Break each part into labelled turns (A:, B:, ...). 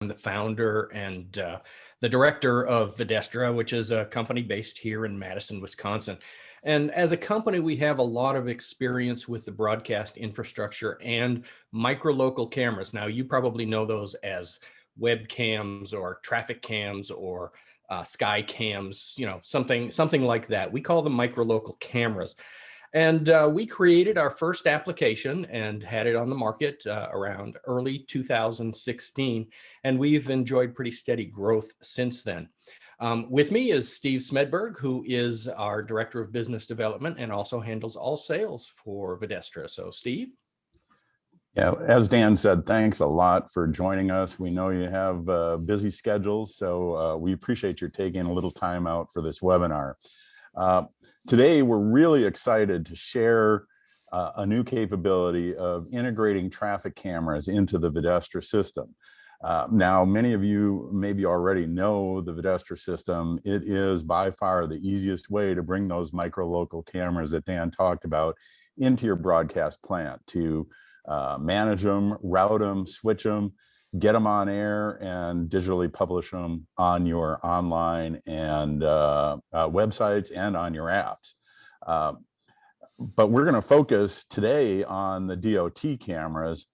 A: I'm the founder and the director of Videstra, which is a company based here in Madison, Wisconsin. And as a company, we have a lot of experience with the broadcast infrastructure and micro-local cameras. Now, you probably know those as webcams or traffic cams or sky cams, something like that. We call them micro-local cameras. And we created our first application and had it on the market around early 2016. And we've enjoyed pretty steady growth since then. With me is Steve Smedberg, who is our Director of Business Development and also handles all sales for Videstra. So Steve?
B: Yeah, as Dan said, thanks a lot for joining us. We know you have busy schedules, so we appreciate your taking a little time out for this webinar. Today, we're really excited to share a new capability of integrating traffic cameras into the Videstra system. Now, many of you maybe already know the Videstra system. It is by far the easiest way to bring those micro-local cameras that Dan talked about into your broadcast plant to manage them, route them, switch them, get them on air, and digitally publish them on your online and websites and on your apps. But we're going to focus today on the DOT cameras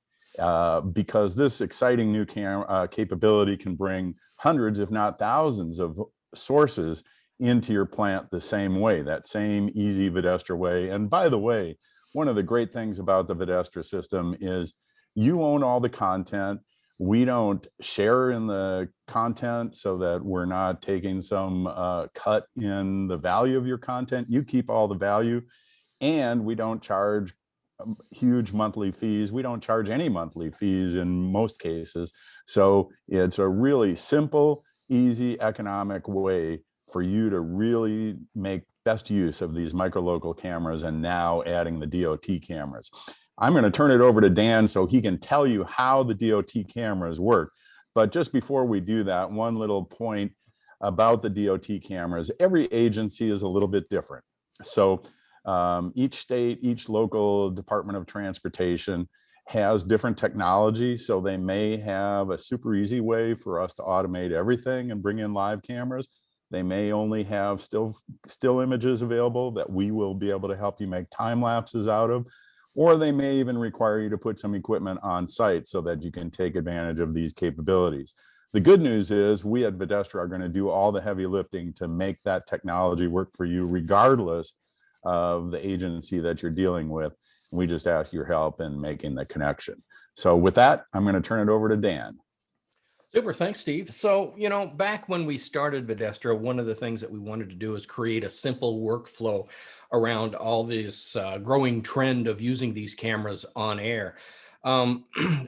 B: because this exciting new capability can bring hundreds, if not thousands, of sources into your plant the same way, that same easy Videstra way. And by the way, one of the great things about the Videstra system is you own all the content. We don't share in the content so that we're not taking some cut in the value of your content. You keep all the value, and we don't charge huge monthly fees. We don't charge any monthly fees in most cases. So it's a really simple, easy, economic way for you to really make best use of these micro-local cameras, and now adding the DOT cameras. I'm going to turn it over to Dan so he can tell you how the DOT cameras work. But just before we do that, one little point about the DOT cameras. Every agency is a little bit different. So each state, each local Department of Transportation has different technology. So they may have a super easy way for us to automate everything and bring in live cameras. They may only have still images available that we will be able to help you make time lapses out of, or they may even require you to put some equipment on site so that you can take advantage of these capabilities. The good news is we at Videstra are going to do all the heavy lifting to make that technology work for you, regardless of the agency that you're dealing with. We just ask your help in making the connection. So with that, I'm going to turn it over to Dan.
A: Super, thanks, Steve. So, back when we started Videstra, one of the things that we wanted to do is create a simple workflow around all this growing trend of using these cameras on air.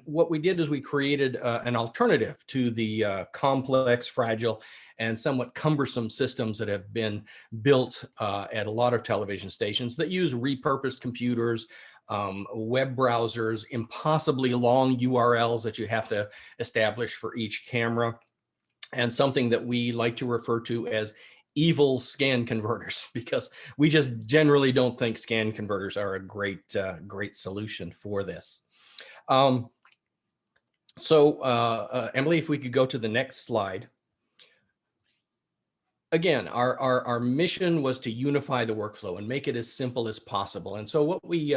A: What we did is we created an alternative to the complex, fragile, and somewhat cumbersome systems that have been built at a lot of television stations that use repurposed computers, web browsers, impossibly long URLs that you have to establish for each camera, and something that we like to refer to as evil scan converters, because we just generally don't think scan converters are a great solution for this. Emily, if we could go to the next slide. Again, our mission was to unify the workflow and make it as simple as possible. And so what we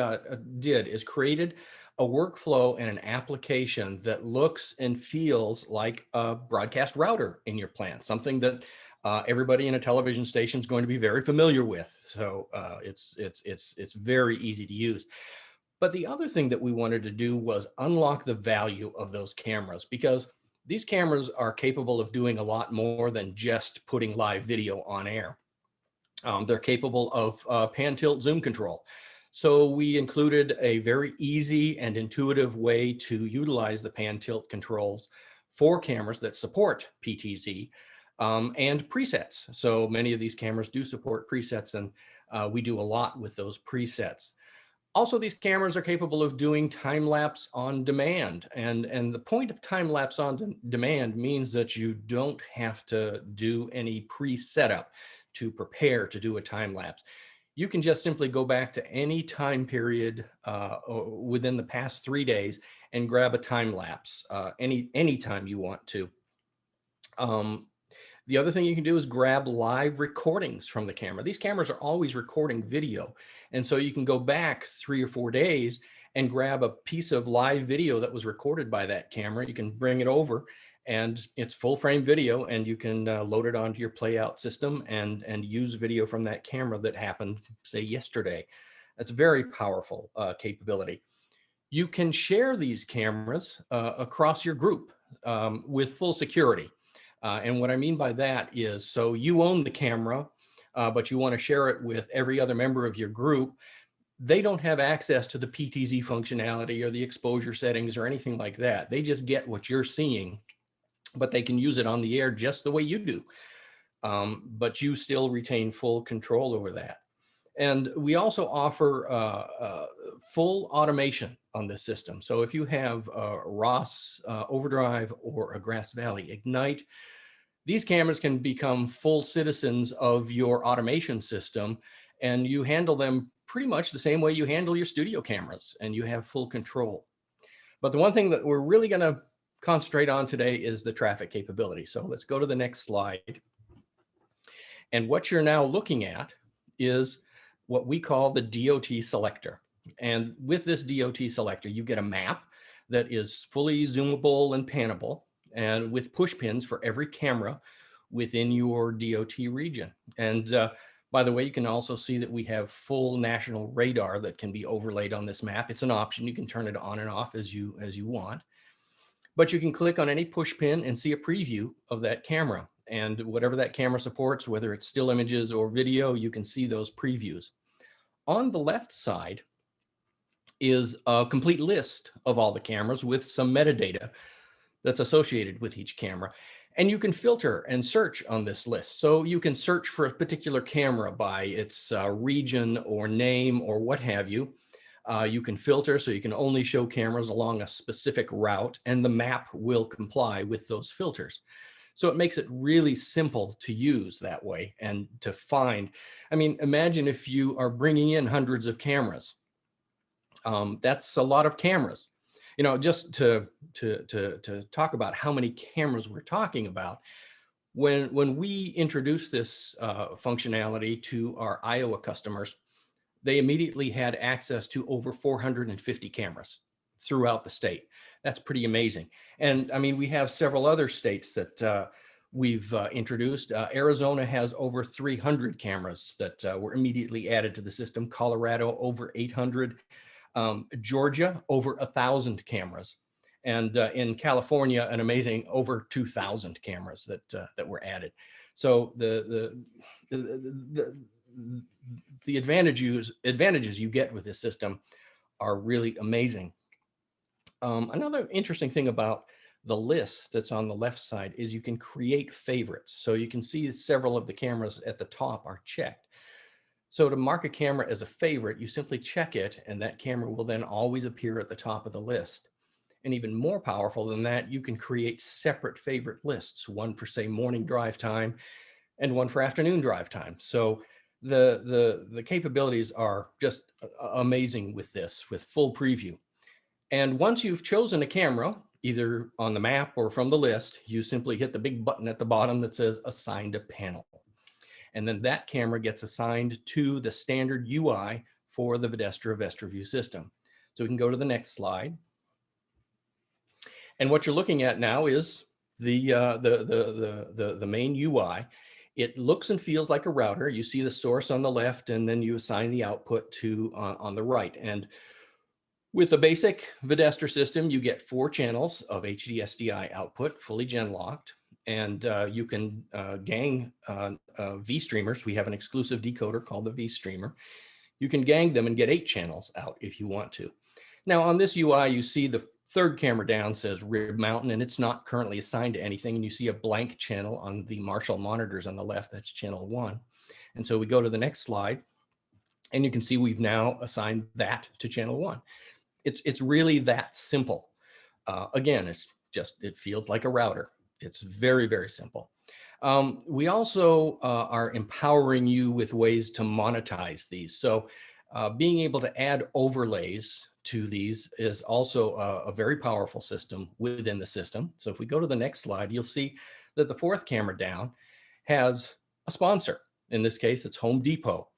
A: did is created a workflow and an application that looks and feels like a broadcast router in your plant, something that everybody in a television station is going to be very familiar with. So it's very easy to use. But the other thing that we wanted to do was unlock the value of those cameras, because these cameras are capable of doing a lot more than just putting live video on air. They're capable of pan tilt zoom control. So we included a very easy and intuitive way to utilize the pan tilt controls for cameras that support PTZ and presets. So many of these cameras do support presets, and we do a lot with those presets. Also, these cameras are capable of doing time-lapse on demand. And the point of time-lapse on demand means that you don't have to do any pre-setup to prepare to do a time-lapse. You can just simply go back to any time period within the past 3 days and grab a time lapse anytime you want to. Um, the other thing you can do is grab live recordings from the camera. These cameras are always recording video. And so you can go back 3 or 4 days and grab a piece of live video that was recorded by that camera. You can bring it over and it's full frame video, and you can load it onto your playout system and use video from that camera that happened, say, yesterday. That's a very powerful capability. You can share these cameras across your group with full security. And what I mean by that is, so you own the camera, but you want to share it with every other member of your group. They don't have access to the PTZ functionality or the exposure settings or anything like that. They just get what you're seeing, but they can use it on the air just the way you do. But you still retain full control over that. And we also offer full automation on this system. So if you have Ross Overdrive or a Grass Valley Ignite, these cameras can become full citizens of your automation system, and you handle them pretty much the same way you handle your studio cameras, and you have full control. But the one thing that we're really going to concentrate on today is the traffic capability. So let's go to the next slide. And what you're now looking at is what we call the DOT selector. And with this DOT selector, you get a map that is fully zoomable and pannable, and with push pins for every camera within your DOT region. And by the way, you can also see that we have full national radar that can be overlaid on this map. It's an option. You can turn it on and off as you want. But you can click on any push pin and see a preview of that camera. And whatever that camera supports, whether it's still images or video, you can see those previews. On the left side is a complete list of all the cameras with some metadata that's associated with each camera. And you can filter and search on this list. So you can search for a particular camera by its region or name or what have you. You can filter, so you can only show cameras along a specific route, and the map will comply with those filters. So it makes it really simple to use that way and to find. I mean, imagine if you are bringing in hundreds of cameras. That's a lot of cameras. You know, just to talk about how many cameras we're talking about, when we introduced this functionality to our Iowa customers, they immediately had access to over 450 cameras throughout the state. That's pretty amazing. And I mean, we have several other states that we've introduced. Arizona has over 300 cameras that were immediately added to the system. Colorado, over 800. Georgia, over 1,000 cameras. And in California, an amazing over 2,000 cameras that were added. So the advantages you get with this system are really amazing. Another interesting thing about the list that's on the left side is you can create favorites. So you can see several of the cameras at the top are checked. So to mark a camera as a favorite, you simply check it, and that camera will then always appear at the top of the list. And even more powerful than that, you can create separate favorite lists, one for, say, morning drive time and one for afternoon drive time. So the capabilities are just amazing with this, with full preview. And once you've chosen a camera, either on the map or from the list, you simply hit the big button at the bottom that says assign to panel. And then that camera gets assigned to the standard UI for the Videstra VestraView system. So we can go to the next slide. And what you're looking at now is the main UI. It looks and feels like a router. You see the source on the left, and then you assign the output to on the right. And with the basic Videstra system, you get 4 channels of HD-SDI output, fully gen locked, and you can gang V-streamers. We have an exclusive decoder called the V-streamer. You can gang them and get 8 channels out if you want to. Now on this UI, you see the third camera down says Rib Mountain, and it's not currently assigned to anything. And you see a blank channel on the Marshall monitors on the left. That's channel 1. And so we go to the next slide, and you can see we've now assigned that to channel 1. It's really that simple. Again, it feels like a router. It's very, very simple. We also are empowering you with ways to monetize these. So being able to add overlays to these is also a very powerful system within the system. So if we go to the next slide, you'll see that the fourth camera down has a sponsor. In this case, it's Home Depot.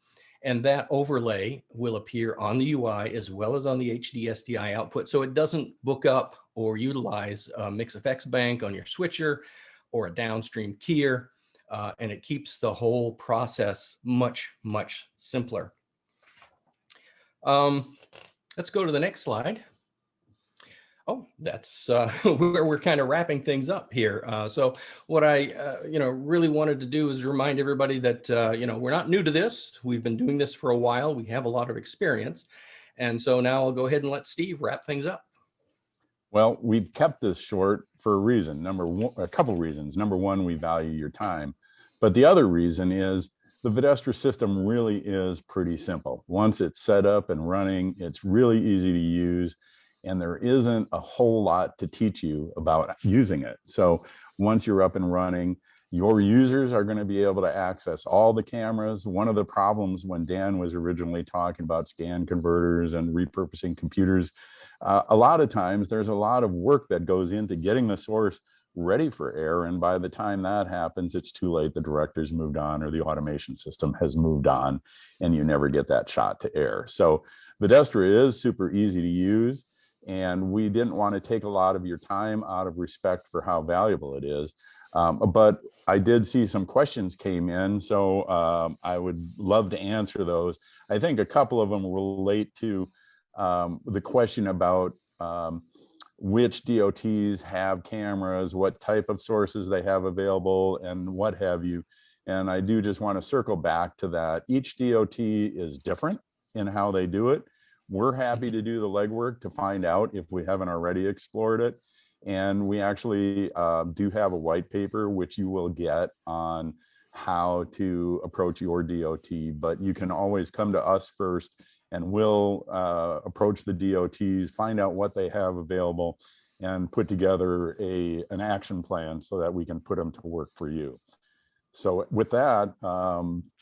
A: And that overlay will appear on the UI as well as on the HD SDI output. So it doesn't book up or utilize a MixFX bank on your switcher or a downstream keyer. And it keeps the whole process much, much simpler. Let's go to the next slide. Oh, that's where we're kind of wrapping things up here. So what I, really wanted to do is remind everybody that, we're not new to this. We've been doing this for a while. We have a lot of experience. And so now I'll go ahead and let Steve wrap things up.
B: Well, we've kept this short for a reason. A couple reasons. Number one, we value your time. But the other reason is the Videstra system really is pretty simple. Once it's set up and running, it's really easy to use. And there isn't a whole lot to teach you about using it. So once you're up and running, your users are going to be able to access all the cameras. One of the problems when Dan was originally talking about scan converters and repurposing computers, a lot of times there's a lot of work that goes into getting the source ready for air. And by the time that happens, it's too late. The director's moved on or the automation system has moved on and you never get that shot to air. So Videstra is super easy to use. And we didn't want to take a lot of your time out of respect for how valuable it is. But I did see some questions came in, so I would love to answer those. I think a couple of them relate to the question about which DOTs have cameras, what type of sources they have available, and what have you. And I do just want to circle back to that. Each DOT is different in how they do it. We're happy to do the legwork to find out if we haven't already explored it. And we actually do have a white paper, which you will get on how to approach your DOT, but you can always come to us first and we'll approach the DOTs, find out what they have available and put together an action plan so that we can put them to work for you. So with that,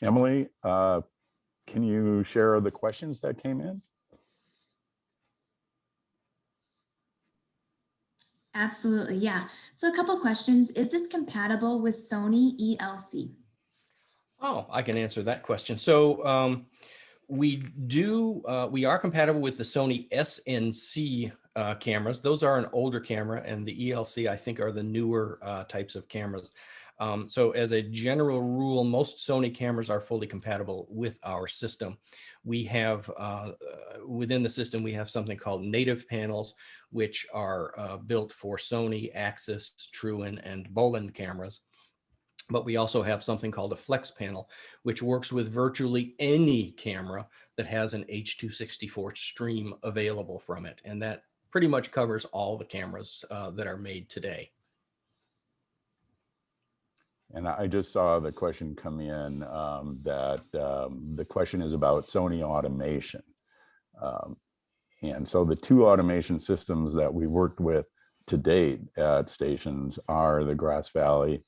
B: Emily, can you share the questions that came in?
C: Absolutely, yeah. So a couple questions. Is this compatible with Sony ELC?
A: Oh, I can answer that question. So we are compatible with the Sony SNC cameras. Those are an older camera, and the ELC, I think, are the newer types of cameras. So as a general rule, most Sony cameras are fully compatible with our system. We have, within the system, we have something called native panels, which are built for Sony, Axis, Truin, and Bolin cameras. But we also have something called a flex panel, which works with virtually any camera that has an H.264 stream available from it. And that pretty much covers all the cameras that are made today.
B: And I just saw the question come in that the question is about Sony automation. And so the two automation systems that we worked with to date at stations are the Grass Valley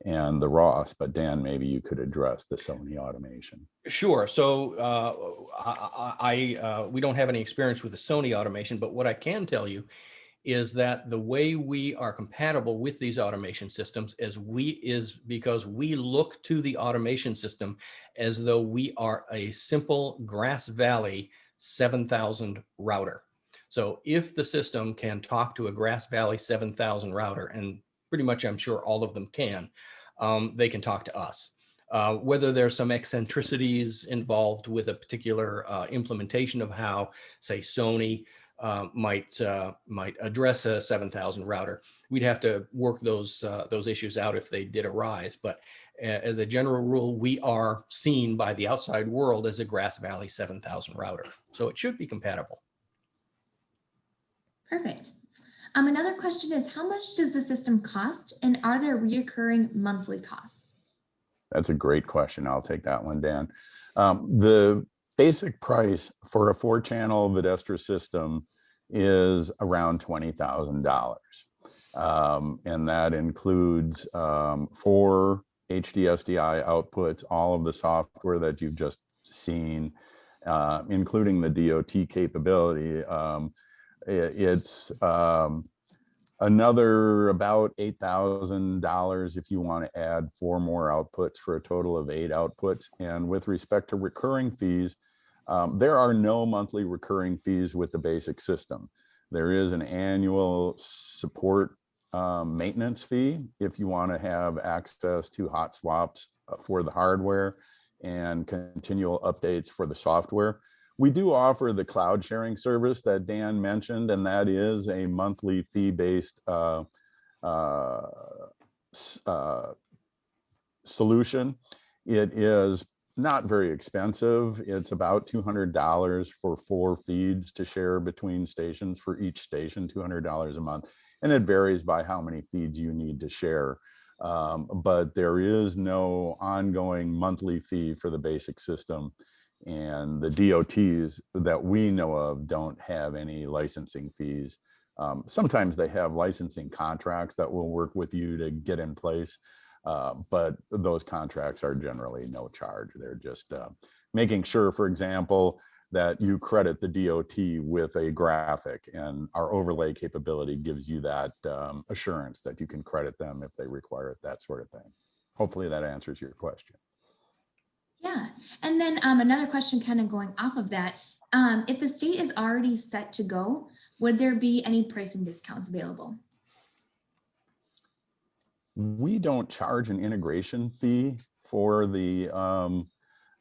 B: and the Ross, but Dan, maybe you could address the Sony automation.
A: Sure. So we don't have any experience with the Sony automation, but what I can tell you is that the way we are compatible with these automation systems is because we look to the automation system as though we are a simple Grass Valley 7000 router. So if the system can talk to a Grass Valley 7000 router, and pretty much I'm sure all of them can, they can talk to us. Whether there's some eccentricities involved with a particular implementation of how, say, Sony might address a 7000 router, we'd have to work those issues out if they did arise. But as a general rule, we are seen by the outside world as a Grass Valley 7000 router, so it should be compatible.
C: Perfect. Another question is, how much does the system cost, and are there reoccurring monthly costs?
B: That's a great question. I'll take that one, Dan. The basic price for a 4-channel Videstra system is around $20,000. And that includes 4 HDSDI outputs, all of the software that you've just seen, including the DOT capability. It's another about $8,000 if you want to add 4 more outputs for a total of 8 outputs. And with respect to recurring fees, there are no monthly recurring fees with the basic system. There is an annual support maintenance fee if you want to have access to hot swaps for the hardware and continual updates for the software. We do offer the cloud sharing service that Dan mentioned, and that is a monthly fee-based solution. It is not very expensive. It's about $200 for 4 feeds to share between stations for each station, $200 a month. And it varies by how many feeds you need to share. But there is no ongoing monthly fee for the basic system. And the DOTs that we know of don't have any licensing fees. Sometimes they have licensing contracts that will work with you to get in place. But those contracts are generally no charge. They're just making sure, for example, that you credit the DOT with a graphic, and our overlay capability gives you that assurance that you can credit them if they require it, that sort of thing. Hopefully that answers your question.
C: Yeah, and then another question kind of going off of that, if the state is already set to go, would there be any pricing discounts available?
B: We don't charge an integration fee for the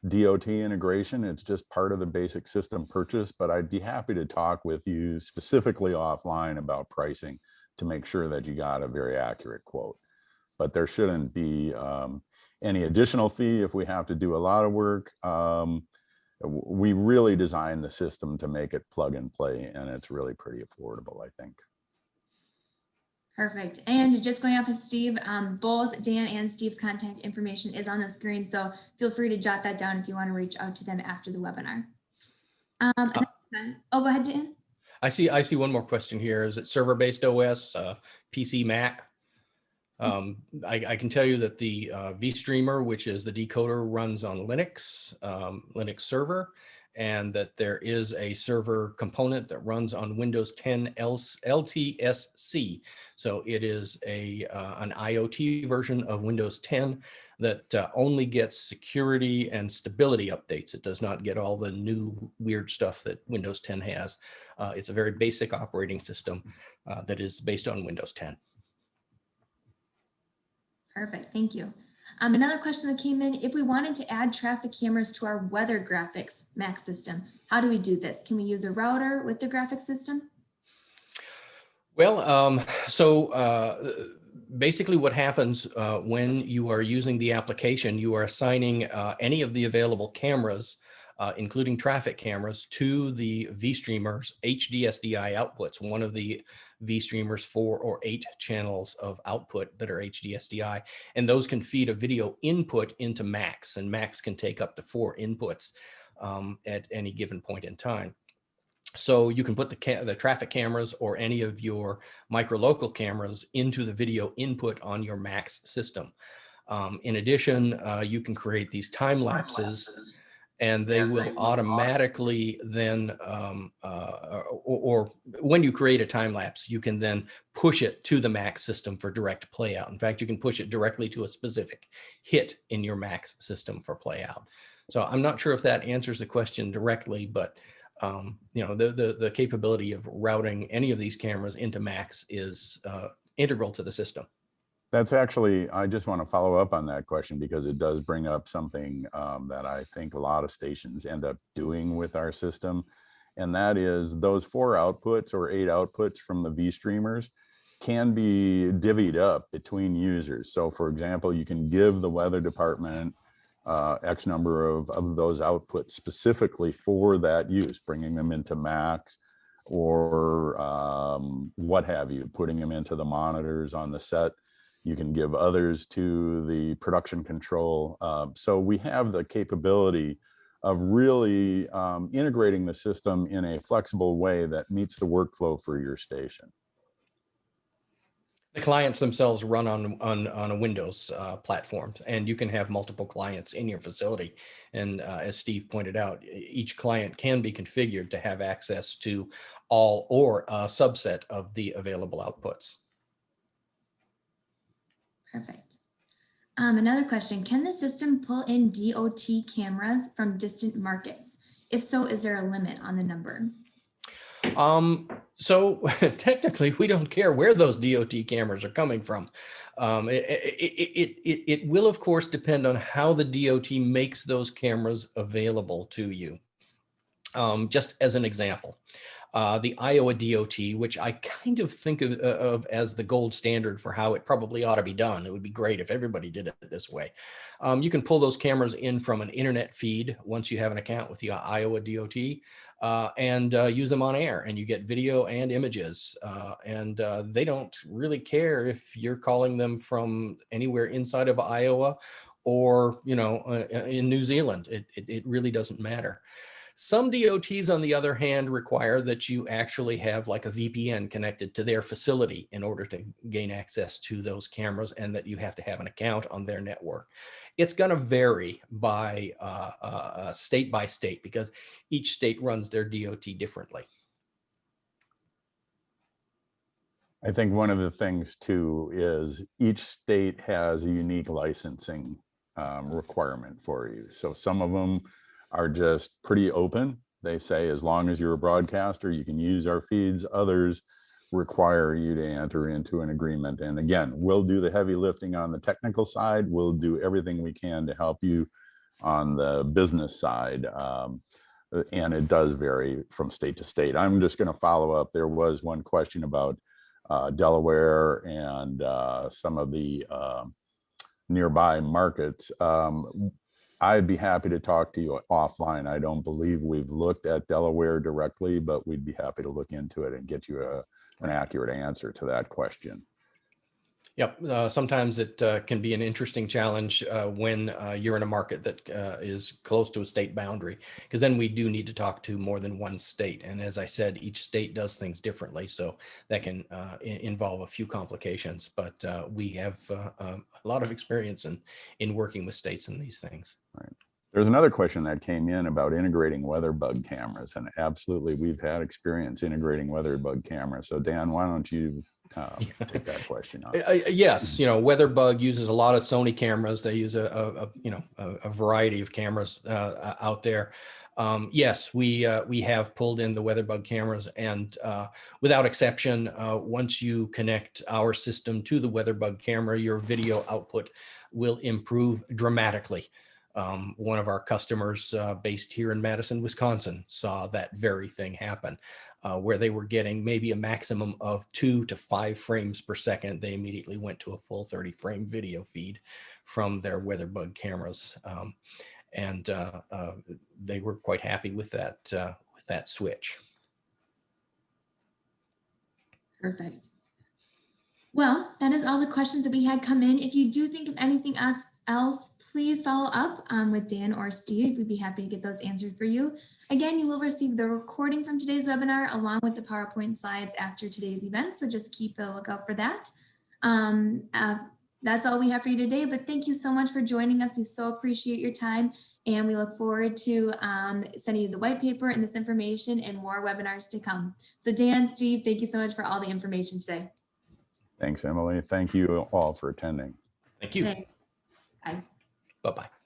B: DOT integration. It's just part of the basic system purchase, but I'd be happy to talk with you specifically offline about pricing to make sure that you got a very accurate quote. But there shouldn't be any additional fee if we have to do a lot of work. We really designed the system to make it plug and play, and it's really pretty affordable, I think.
C: Perfect. And just going off of Steve, both Dan and Steve's contact information is on the screen, so feel free to jot that down if you want to reach out to them after the webinar. Oh, go ahead, Dan.
A: I see one more question here. Is it server-based OS, PC, Mac? I can tell you that the vStreamer, which is the decoder, runs on Linux, Linux server, and that there is a server component that runs on Windows 10 LTSC. So it is an IoT version of Windows 10 that only gets security and stability updates. It does not get all the new weird stuff that Windows 10 has. It's a very basic operating system that is based on Windows 10.
C: Perfect, thank you. Another question that came in, if we wanted to add traffic cameras to our weather graphics Mac system, how do we do this? Can we use a router with the graphics system?
A: Well, basically what happens when you are using the application, you are assigning any of the available cameras, including traffic cameras, to the vStreamer's HDSDI outputs. One of the vStreamer's 4 or 8 channels of output that are HDSDI, and those can feed a video input into Macs, and Macs can take up to 4 inputs at any given point in time. So you can put the traffic cameras or any of your micro-local cameras into the video input on your Mac's system. In addition, you can create these time lapses, and they will automatically then, or when you create a time lapse, you can then push it to the Mac system for direct play out. In fact, you can push it directly to a specific hit in your Mac system for play out. So I'm not sure if that answers the question directly, but you know, the capability of routing any of these cameras into Macs is integral to the system.
B: That's actually, I just want to follow up on that question because it does bring up something that I think a lot of stations end up doing with our system. And that is those 4 outputs or 8 outputs from the vStreamers can be divvied up between users. So for example, you can give the weather department X number of those outputs specifically for that use, bringing them into Macs or what have you, putting them into the monitors on the set. You can give others to the production control. So we have the capability of really integrating the system in a flexible way that meets the workflow for your station.
A: The clients themselves run on a Windows platform, and you can have multiple clients in your facility. And as Steve pointed out, each client can be configured to have access to all or a subset of the available outputs.
C: Perfect. Another question, can the system pull in DOT cameras from distant markets? If so, is there a limit on the number?
A: So technically, we don't care where those DOT cameras are coming from. It will, of course, depend on how the DOT makes those cameras available to you. Just as an example, the Iowa DOT, which I kind of think of as the gold standard for how it probably ought to be done. It would be great if everybody did it this way. You can pull those cameras in from an internet feed once you have an account with the Iowa DOT and use them on air, and you get video and images. And they don't really care if you're calling them from anywhere inside of Iowa or, in New Zealand. It really doesn't matter. Some DOTs, on the other hand, require that you actually have like a VPN connected to their facility in order to gain access to those cameras, and that you have to have an account on their network. It's going to vary by state, because each state runs their DOT differently.
B: I think one of the things too is each state has a unique licensing requirement for you. So some of them are just pretty open. They say, as long as you're a broadcaster, you can use our feeds. Others require you to enter into an agreement. And again, we'll do the heavy lifting on the technical side. We'll do everything we can to help you on the business side. And it does vary from state to state. I'm just going to follow up. There was one question about Delaware and some of the nearby markets. I'd be happy to talk to you offline. I don't believe we've looked at Delaware directly, but we'd be happy to look into it and get you an accurate answer to that question.
A: Yep. Sometimes it can be an interesting challenge when you're in a market that is close to a state boundary, because then we do need to talk to more than one state. And as I said, each state does things differently. So that can involve a few complications, but we have a lot of experience in working with states in these things.
B: Right. There's another question that came in about integrating WeatherBug cameras, and absolutely, we've had experience integrating WeatherBug cameras. So Dan, why don't you take that question on?
A: Yes, WeatherBug uses a lot of Sony cameras. They use a variety of cameras out there. Yes, we have pulled in the WeatherBug cameras, and without exception, once you connect our system to the WeatherBug camera, your video output will improve dramatically. One of our customers based here in Madison, Wisconsin, saw that very thing happen, where they were getting maybe a maximum of 2 to 5 frames per second. They immediately went to a full 30-frame video feed from their WeatherBug cameras, and they were quite happy with that switch.
C: Perfect. Well, that is all the questions that we had come in. If you do think of anything else, please follow up with Dan or Steve. We'd be happy to get those answered for you. Again, you will receive the recording from today's webinar along with the PowerPoint slides after today's event. So just keep a lookout for that. That's all we have for you today, but thank you so much for joining us. We so appreciate your time, and we look forward to sending you the white paper and this information and more webinars to come. So Dan, Steve, thank you so much for all the information today.
B: Thanks, Emily. Thank you all for attending.
A: Thank you.
C: Okay. Bye.
A: Bye-bye.